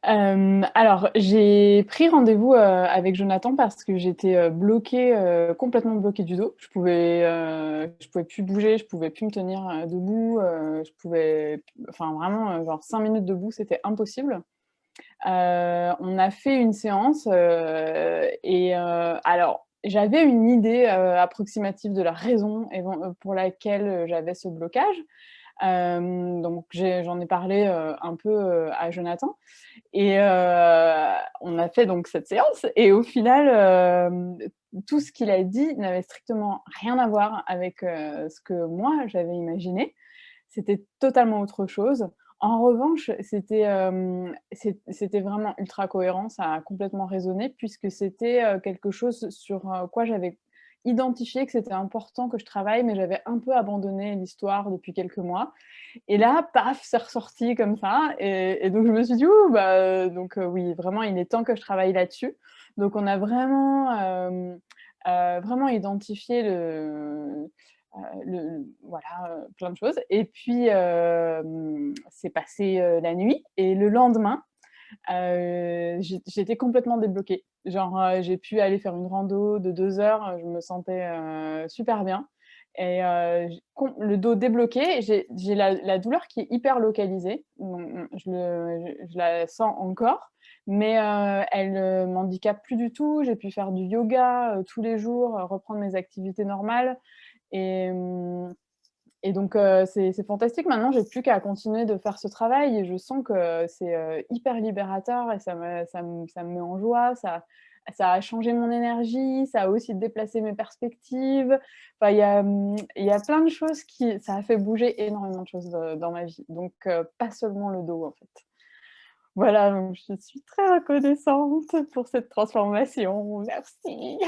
Alors, j'ai pris rendez-vous, avec Jonathan parce que j'étais, bloquée, complètement bloquée du dos. Je pouvais plus bouger, je pouvais plus me tenir, debout, je pouvais enfin vraiment, genre 5 minutes debout, c'était impossible. On a fait une séance, alors j'avais une idée, approximative de la raison pour laquelle, j'avais ce blocage. Donc j'en ai parlé, un peu, à Jonathan et on a fait donc cette séance et au final, tout ce qu'il a dit n'avait strictement rien à voir avec, ce que moi j'avais imaginé. C'était totalement autre chose. En revanche, c'était vraiment ultra cohérent, ça a complètement résonné puisque c'était, quelque chose sur, quoi j'avais identifié que c'était important que je travaille, mais j'avais un peu abandonné l'histoire depuis quelques mois et là, paf, c'est ressorti comme ça et donc je me suis dit: «Ouh, bah, donc oui, vraiment, il est temps que je travaille là-dessus». Donc on a vraiment, vraiment identifié voilà, plein de choses et puis, c'est passé, la nuit et le lendemain, j'étais complètement débloquée. Genre, j'ai pu aller faire une rando de 2 heures, je me sentais, super bien et j com le dos débloqué, j'ai la douleur qui est hyper localisée. Je la sens encore, mais elle, m'handicape plus du tout. J'ai pu faire du yoga, tous les jours, reprendre mes activités normales et donc c'est fantastique. Maintenant, j'ai plus qu'à continuer de faire ce travail et je sens que c'est, hyper libérateur et ça me met en joie. Ça a changé mon énergie, ça a aussi déplacé mes perspectives. Enfin, il y a plein de choses qui ça a fait bouger énormément de choses, dans ma vie. Donc pas seulement le dos, en fait. Voilà, donc je suis très reconnaissante pour cette transformation. Merci.